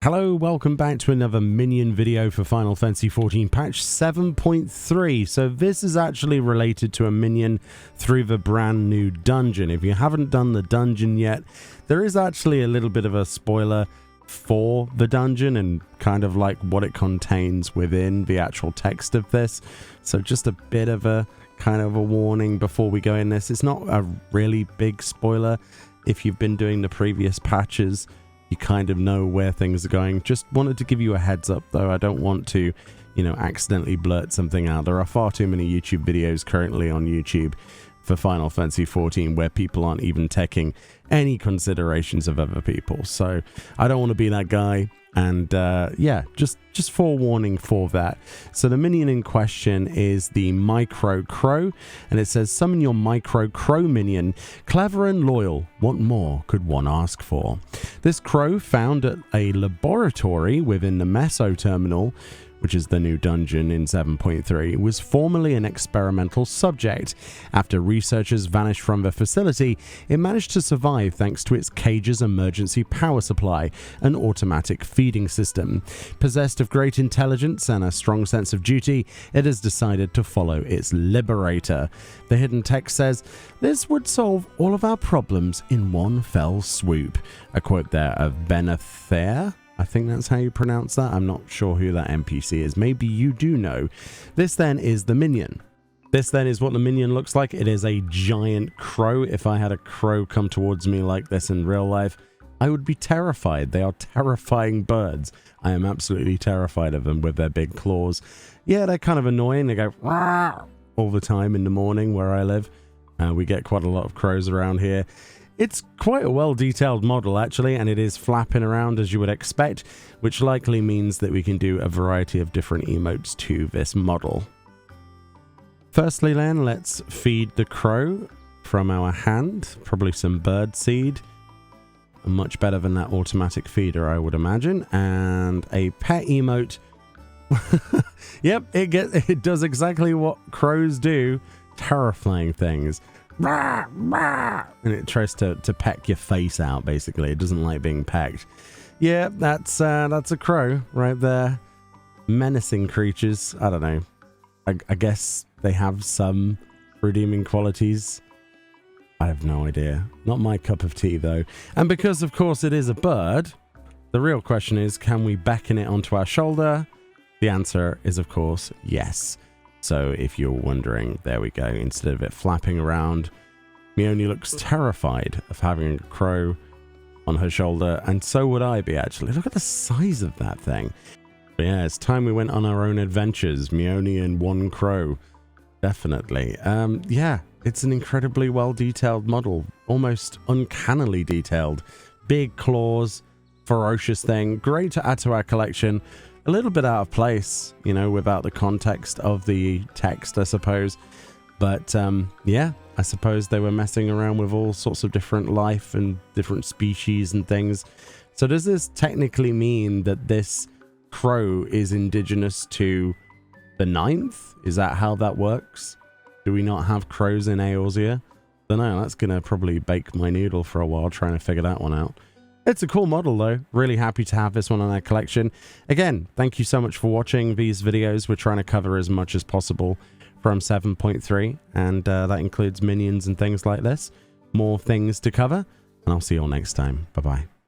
Hello, welcome back to another Minion video for Final Fantasy XIV patch 7.3. So this is actually related to a minion through the brand new dungeon. If you haven't done the dungeon yet, there is actually a little bit of a spoiler for the dungeon and kind of like what it contains within the actual text of this. So just a bit of a kind of a warning before we go in this. It's not a really big spoiler. If you've been doing the previous patches, you kind of know where things are going. Just wanted to give you a heads up though. I don't want to, accidentally blurt something out. There are far too many YouTube videos currently on YouTube for Final Fantasy XIV where people aren't even taking any considerations of other people. So I don't want to be that guy. And yeah, just forewarning for that. So the minion in question is the Micro Crow, and it says summon your Micro Crow minion, clever and loyal. What more could one ask for? This crow, found at a laboratory within the Meso terminal, which is the new dungeon in 7.3, was formerly an experimental subject. After researchers vanished from the facility, it managed to survive thanks to its cage's emergency power supply, an automatic feeding system. Possessed of great intelligence and a strong sense of duty, it has decided to follow its liberator. The hidden text says, "This would solve all of our problems in one fell swoop." A quote there of Benethair. I think that's how you pronounce that. I'm not sure who that NPC is. Maybe you do know. This then is the minion. This then is what the minion looks like. It is a giant crow. If I had a crow come towards me like this in real life, I would be terrified. They are terrifying birds. I am absolutely terrified of them with their big claws. Yeah, they're kind of annoying. They go "Rawr" all the time in the morning where I live. We get quite a lot of crows around here. It's quite a well-detailed model, actually, and it is flapping around as you would expect, which likely means that we can do a variety of different emotes to this model. Firstly, then, let's feed the crow from our hand. Probably some bird seed. Much better than that automatic feeder, I would imagine. And a pet emote. Yep, it does exactly what crows do. Terrifying things. And it tries to peck your face out, basically. It doesn't like being pecked. Yeah, that's a crow right there. Menacing creatures. I don't know. I guess they have some redeeming qualities. I have no idea. Not my cup of tea, though. And because, of course, it is a bird, the real question is, can we beckon it onto our shoulder? The answer is, of course, yes. So if you're wondering, there we go. Instead of it flapping around, Meoni looks terrified of having a crow on her shoulder, and so would I be, actually. Look at the size of that thing. But yeah, it's time we went on our own adventures. Meoni and one crow. Definitely. Yeah, it's an incredibly well-detailed model. Almost uncannily detailed. Big claws, ferocious thing. Great to add to our collection. A little bit out of place, without the context of the text, I suppose. But yeah, I suppose they were messing around with all sorts of different life and different species and things. So does this technically mean that this crow is indigenous to the 9th? Is that how that works? Do we not have crows in Eorzea? Don't know, that's going to probably bake my noodle for a while trying to figure that one out. It's a cool model though. Really happy to have this one on our collection. Again, thank you so much for watching these videos. We're trying to cover as much as possible from 7.3, and that includes minions and things like this. More things to cover, and I'll see you all next time. Bye-bye.